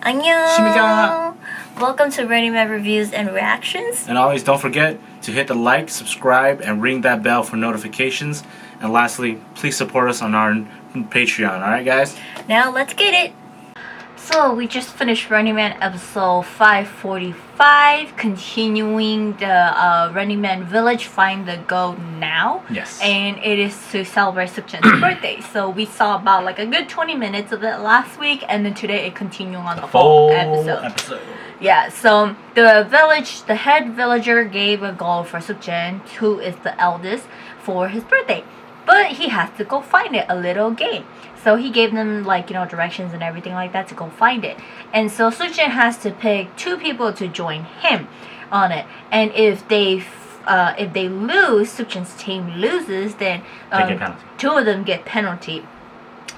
안녕. Welcome to Running Man Reviews and Reactions. And always don't forget to hit the like, subscribe, and ring that bell for notifications. And lastly, please support us on our Patreon. Alright, guys? Now let's get it. So we just finished Running Man episode 545, continuing the Running Man Village Find the Gold Now. Yes. And it is to celebrate Suk Jin's birthday. So we saw about like a good 20 minutes of it last week, and then today it continued on the whole episode. Yeah, so the head villager gave a gold for Suk Jin, who is the eldest, for his birthday. But he has to go find it, a little game. So he gave them directions and everything like that to go find it. And so Suk Jin has to pick 2 people to join him on it. And if they lose, Suk Jin's team loses, then they get penalty. 2 of them get penalty.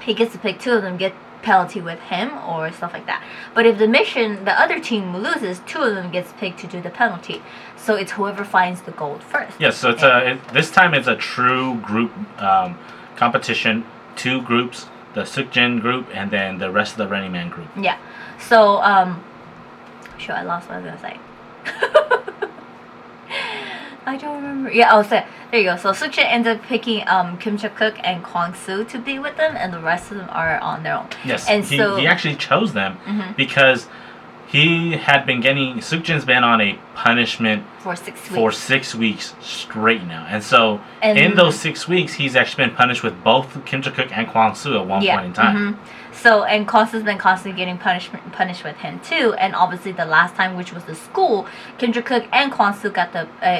He gets to pick 2 of them get penalty with him or stuff like that. But if the other team loses, 2 of them gets picked to do the penalty. So it's whoever finds the gold first. Yes, so this time it's a true group competition. 2 groups, the Suk Jin group and then the rest of the Running Man group. Yeah. So sure, I lost what I was gonna say. I don't remember. Yeah, oh, so there you go. So Suk Jin ended up picking Kim Jae-kook and Kwang Soo to be with them, and the rest of them are on their own. Yes, and he actually chose them because he had been Suk Jin's been on a punishment for 6 weeks. For 6 weeks straight now. And so in those 6 weeks, he's actually been punished with both Kim Jae-kook and Kwang Soo at one point in time. So, and Kwang Soo's been constantly getting punished with him too. And obviously the last time, which was the school, Kim Jae-kook and Kwang Soo got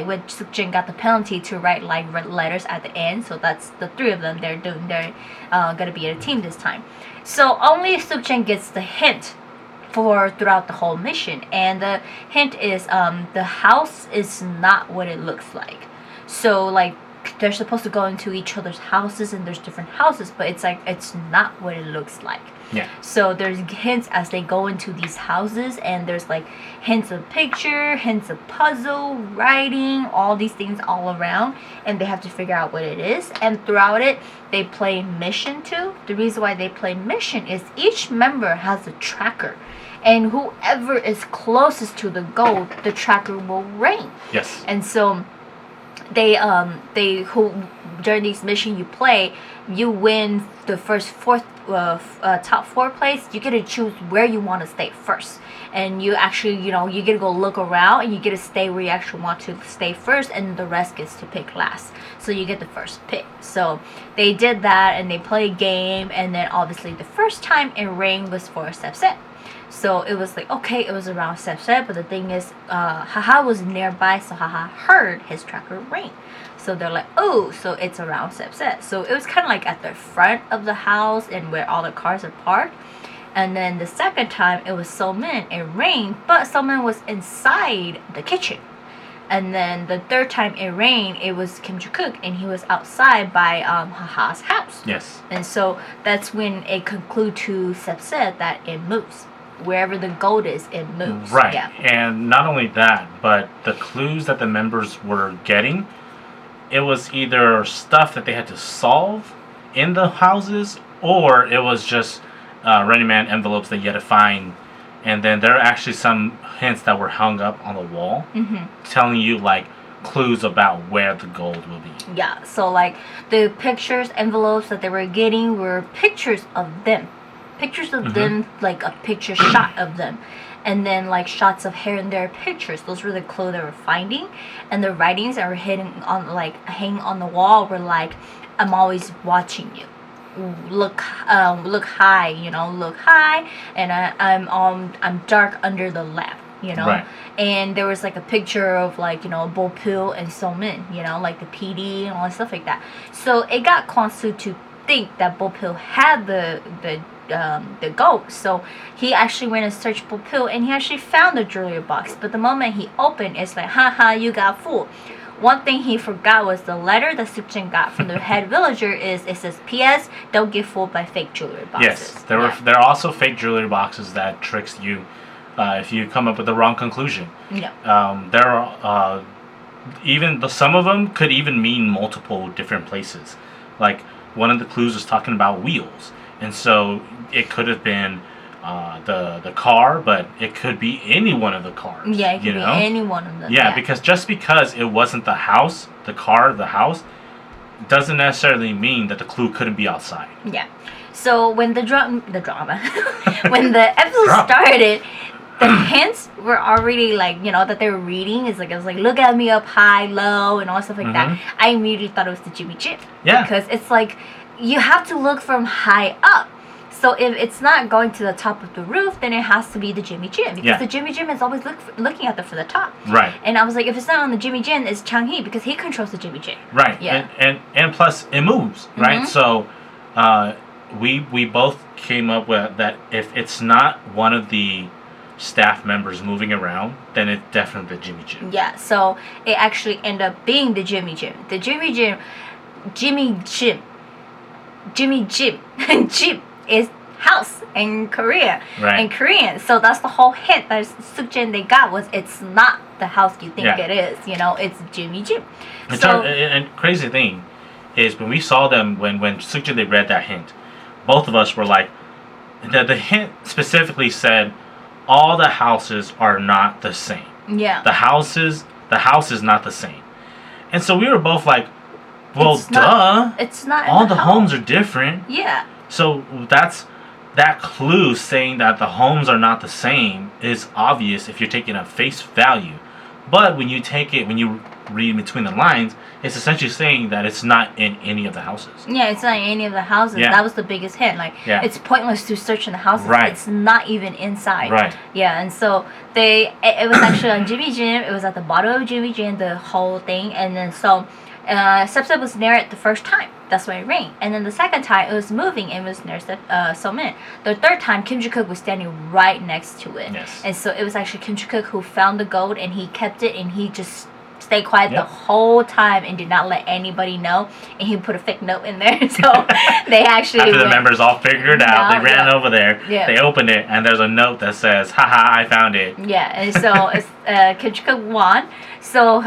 when Suk Jin got the penalty to write letters at the end. So that's the 3 of them. They're gonna be a team this time. So only Suk Jin gets the hint throughout the whole mission, and the hint is the house is not what it looks like. So they're supposed to go into each other's houses, and there's different houses, but it's not what it looks like. Yeah. So there's hints as they go into these houses, and there's hints of picture, hints of puzzle, writing, all these things all around, and they have to figure out what it is. And throughout it, they play mission too. The reason why they play mission is each member has a tracker. And whoever is closest to the goal, the tracker will reign. Yes. And so during these missions you play, you win the top 4 place. You get to choose where you want to stay first, and you actually you get to go look around, and you get to stay where you actually want to stay first, and the rest gets to pick last. So you get the first pick. So they did that, and they played a game, and then obviously the first time it rained was for Sepset. So it was okay, it was around Sepset, but the thing is, Haha was nearby, so Haha heard his tracker ring. So they're like, oh, so it's around Sepset. So it was kind of at the front of the house and where all the cars are parked. And then the second time, it was Somin. It rained, but Somin was inside the kitchen. And then the third time it rained, it was Kim Jae-kook, and he was outside by Haha's house. Yes. And so that's when it concludes to Sepset that it moves. Wherever the gold is, it moves. Right. Yeah. And not only that, but the clues that the members were getting, it was either stuff that they had to solve in the houses, or it was just Running Man envelopes that you had to find. And then there are actually some hints that were hung up on the wall, telling you clues about where the gold will be. Yeah. So the pictures, envelopes that they were getting were pictures of them. Pictures of them, a picture shot of them, and then shots of here and there pictures. Those were the clues they were finding, and the writings that were hanging on the wall were I'm always watching you. Look high, look high, and I'm dark under the lamp. Right. And there was a picture of Bo Pil and Somin, the PD and all that stuff like that. So it got Kwang Soo to think that Bo Pil had the gold. So he actually went and searched Bo Pil, and he actually found the jewelry box. But the moment he opened, it's haha, you got fooled. One thing he forgot was the letter that Suk Jin got from the head villager. It says, P.S. Don't get fooled by fake jewelry boxes. Yes, there are also fake jewelry boxes that tricks you if you come up with the wrong conclusion. Yeah. There are some of them could even mean multiple different places. One of the clues was talking about wheels, and so it could have been the car, but it could be any one of the cars. Yeah, it could you be know? any one of them. Yeah, because just because it wasn't the house, the house, doesn't necessarily mean that the clue couldn't be outside. Yeah. So when the drama, when the episode started, the hints were already like, that they were reading. It was like, look at me up high, low, and all stuff like that. I immediately thought it was the Jimmy Jim. Yeah. Because it's like, you have to look from high up. So if it's not going to the top of the roof, then it has to be the Jimmy Jim. Because the Jimmy Jim is always looking at from the top. Right. And I was like, if it's not on the Jimmy Jim, it's Chang-hee because he controls the Jimmy Jim. Right. Yeah. And plus, it moves, right? So we both came up with that if it's not one of the staff members moving around, then it's definitely the Jimmy Jim. Yeah, so it actually ended up being the Jimmy Jim. The Jimmy Jim Jim is house in Korea. Right. In Korean. So that's the whole hint that Suk Jin they got was it's not the house you think it is. It's Jimmy Jim. And crazy thing is when we saw them when Suk Jin they read that hint, both of us were like, the hint specifically said all the houses are not the same. Yeah. The house is not the same. And so we were both like, well, It's not. All the homes are different. Yeah. So that clue saying that the homes are not the same is obvious if you're taking a face value. But when you read between the lines, it's essentially saying that it's not in any of the houses. Yeah, it's not in any of the houses. Yeah. That was the biggest hint. It's pointless to search in the houses. Right. It's not even inside. Right. Yeah, and so it was actually on Jimmy Jim. It was at the bottom of Jimmy Jim, the whole thing. And then so Sepsep was near it the first time. That's why it rained. And then the second time, it was moving and it was near Somin. The third time, Kim Ji-kook was standing right next to it. Yes. And so it was actually Kim Ji-kook who found the gold and he kept it and he just stayed quiet the whole time and did not let anybody know. And he put a fake note in there. So they actually After the members all figured it out, they ran over there, Yeah. they opened it, and there's a note that says, haha, I found it. Yeah, and so Kim Ji-kook won. So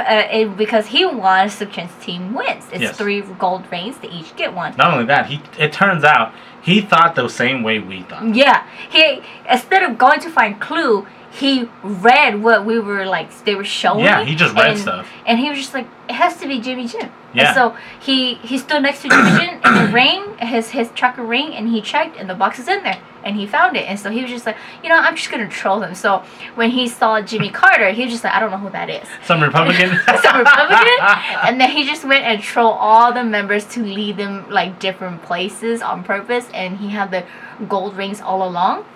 because he won, Suk Jin's team wins. It's 3 gold rings. They each get one. Not only that, it turns out he thought the same way we thought. Yeah, he instead of going to find clue, he read what we were they were showing. Yeah, he just read stuff. And he was just like, it has to be Jimmy Jim. Yeah. And so he stood next to Jimmy Jim and it rang, his tracker rang, and he checked and the box is in there. And he found it. And so he was just like, I'm just going to troll them. So when he saw Jimmy Carter, he was just like, I don't know who that is. Some Republican? Some Republican. And then he just went and trolled all the members to lead them different places on purpose. And he had the gold rings all along.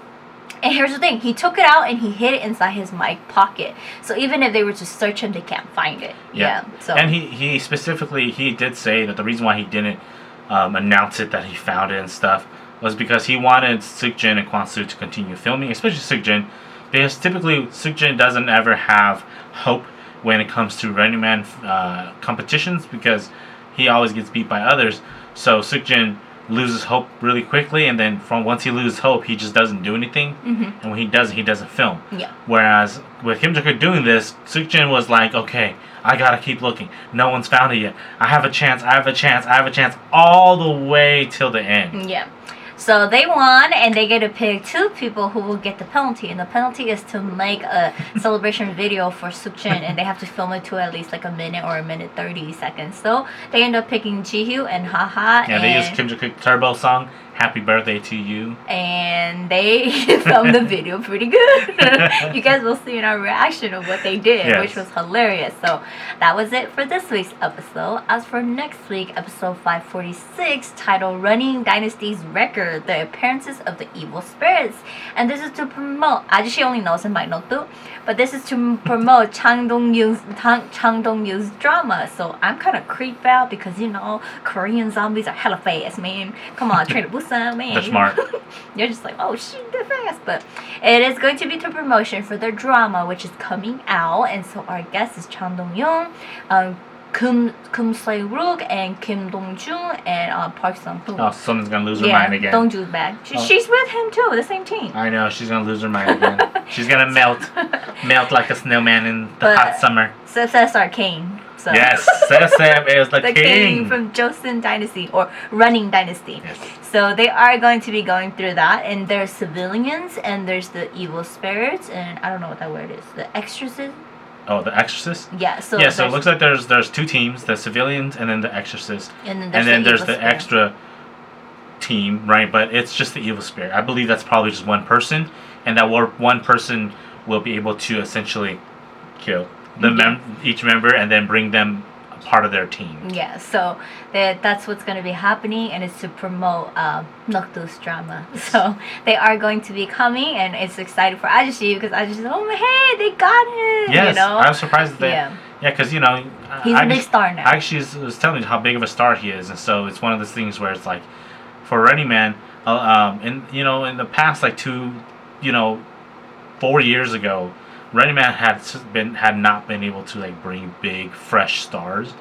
And here's the thing, he took it out and he hid it inside his mic pocket. So even if they were to search him, they can't find it. Yeah. So. And he specifically, he did say that the reason why he didn't announce it that he found it and stuff was because he wanted Suk Jin and Kwon Soo to continue filming, especially Suk Jin, because typically Suk Jin doesn't ever have hope when it comes to Running Man competitions because he always gets beat by others. So Suk Jin loses hope really quickly, and then once he loses hope, he just doesn't do anything. And when he doesn't film. Yeah. Whereas with Kim Ji-kook doing this, Suk Jin was like, okay, I gotta keep looking. No one's found it yet. I have a chance, all the way till the end. Yeah. So they won, and they get to pick 2 people who will get the penalty. And the penalty is to make a celebration video for Suk Jin, and they have to film it to at least a minute or a minute 30 seconds. So they end up picking Ji-hyo and Haha. Yeah, they used Kim Ji-kook Turbo song, Happy Birthday to You. And they filmed the video pretty good. You guys will see in our reaction of what they did, which was hilarious. So that was it for this week's episode. As for next week, episode 546, titled Running Dynasty's Record, The Appearances of the Evil Spirits. And this is to promote, Agashe only knows in my notebook, but this is to promote Chang Dong-yoon's drama. So I'm kind of creeped out because, Korean zombies are hella fast, man. Come on, Train to Busan, man. They're smart. You're just like, oh shit, they're fast. But it is going to be to promotion for their drama, which is coming out. And so our guest is Chang Dong-yoon, Kim Se-rook, and Kim Dong-jun, and Park Sung-hoo. Oh, someone's gonna lose her mind again. Dong-jun's back. She's with him too, the same team. I know, she's gonna lose her mind again. She's gonna melt like a snowman in the hot summer. So that's Arcane. So Yes, Sesam is the the king from Joseon Dynasty or running dynasty. Yes. So they are going to be going through that, and there's civilians and there's the evil spirits, and I don't know what that word is. The exorcism. Oh, the Exorcist. Yeah. So Yeah, so it looks like there's two teams: the civilians and then the Exorcist, and then there's evil the spirit. extra team, right? But it's just the evil spirit. I believe that's probably just one person, and that one person will be able to essentially kill each member and then bring them a part of their team. Yeah, so that's what's going to be happening, and it's to promote Noctu's drama. So they are going to be coming, and it's excited for Agashe because Agashe, oh hey, they got him. Yes, you know? I was surprised that they. Yeah. Yeah, because He's a big star now. Agashe was telling me how big of a star he is, and so it's one of those things where it's like, for Running Man, in the past like 4 years ago, Running Man had not been able to like bring big fresh stars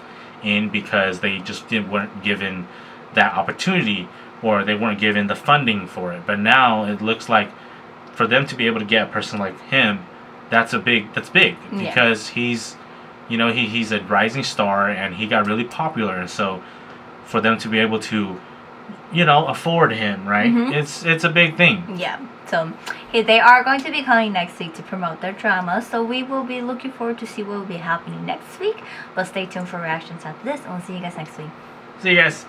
in because they just weren't given that opportunity, or they weren't given the funding for it. But now it looks like for them to be able to get a person like him, that's big because he's he's a rising star and he got really popular, and so for them to be able to afford him, right? It's a big thing. Yeah. So they are going to be coming next week to promote their drama. So we will be looking forward to see what will be happening next week. But stay tuned for reactions after this, and we'll see you guys next week. See you guys.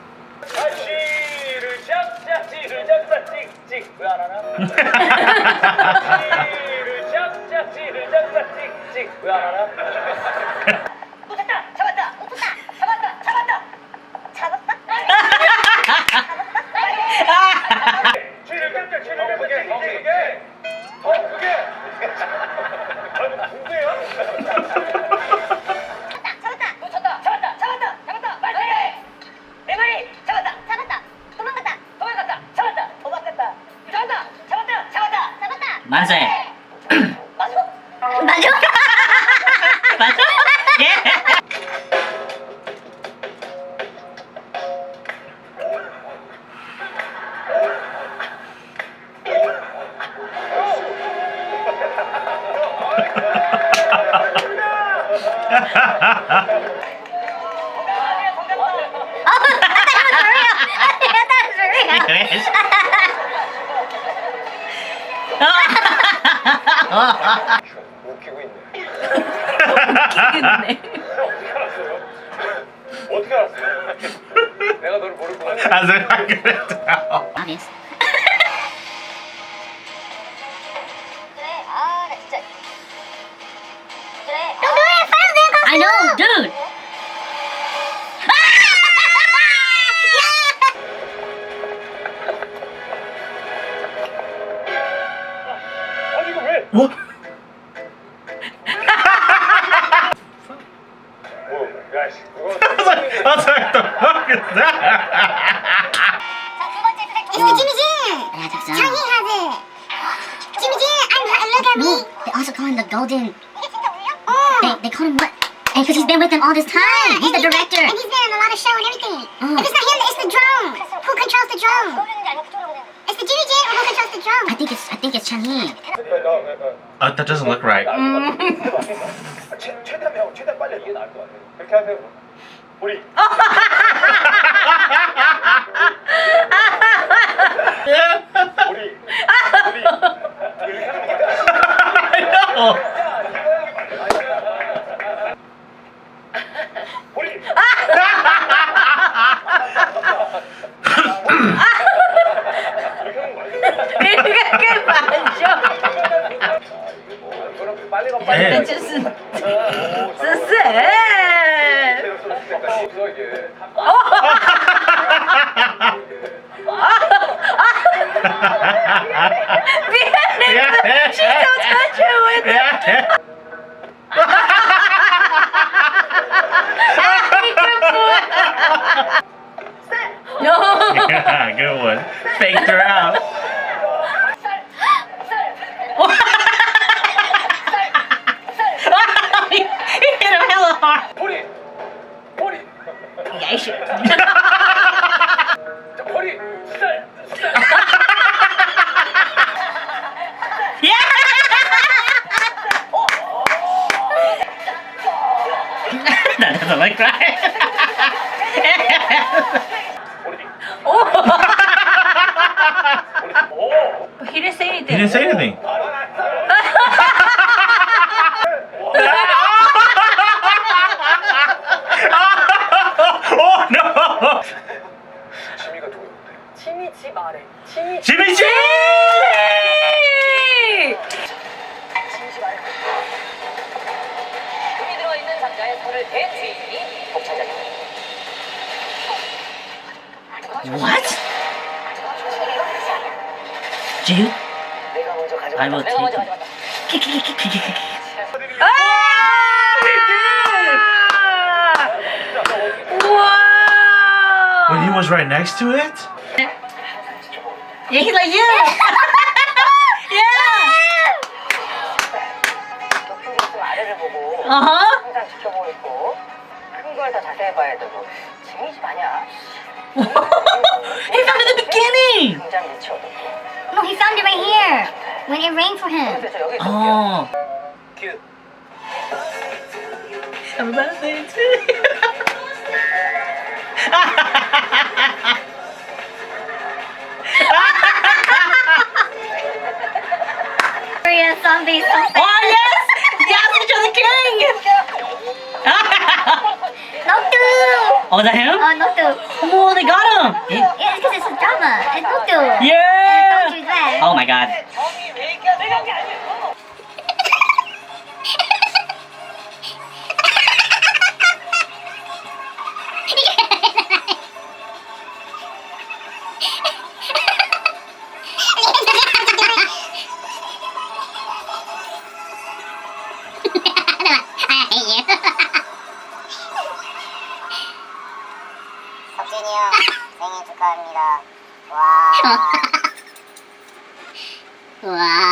만세. 맞아? 맞아? 예. 웃기고 있네. 웃기겠네. 어떻게 알았어? 내가 너를 모를 것 같아. As if I couldn't tell. Obvious. 그래, 아, 나 진짜. 그래. I know, dude. 아니 이거 왜? What? 뭐, 야씨, 누가? I was like, the fuck is that? 자, 두 번째 트랙. It's Jimmy Jin. Yeah, that's Changi has it. Jimmy Jin, look at me. No, they also call him the golden. 이게 진짜 우리야? They call him what? And because he's been with them all this time. He's the director. And he's been in a lot of show and everything. Oh. If it's not him, it's the drone. Who controls the drone? It's the Jimmy Jin or who controls the drone? I think it's Changi. That doesn't look right. 최대한 형, 최대한 빨리 이게 나을 것 같아. 그렇게 하세요. 우리. 우리. 이렇게 하는 게 I know. 우리. 이렇게 하는 거 아니야? 이렇게 맞아. 이거는 빨리 가 네. 빨리. 진짜 없어 이게. 미안해. She's so touchy with it. No. Yeah, good one. Faked her out. He hit him hella hard. 머리. 머리. 야, 이씨. 자, 머리. 쌀. That doesn't like cry. But he didn't say anything. He didn't say anything. Oh no! 지미가 누구였는데? 지미지 말해. 지미 지미지! 지미지 말해. 금이 들어있는 상자에 손을 댄 주인이 독차지합니다. What? Dude? 내가 먼저 I will 내가 먼저 take 가져간다. Wow! When he was right next to it? Yeah, he's like, yeah! Yeah! 높은 곳으로 아래를 보고 Uh-huh. 항상 지켜보고 있고 큰 걸 더 자세히 봐야 되고 지미 집 아니야. He found it at the beginning! 등잔 밑이 어둡고 No, he found it right here. When it rained for him. 그래서 여기 있을게요. Oh. 큐. Happy birthday to you. Korean zombie so fast. Oh yes! Yes, each other king! No two. Oh, is that him? Oh, no two. Oh, they got him! Yeah, because it's a drama. It's no two. And Yeah! don't do that. Oh my god. 정이 왜 이렇게 내가 게 아니고. I hate you. 석진이 형 생일 축하합니다. 와. 와.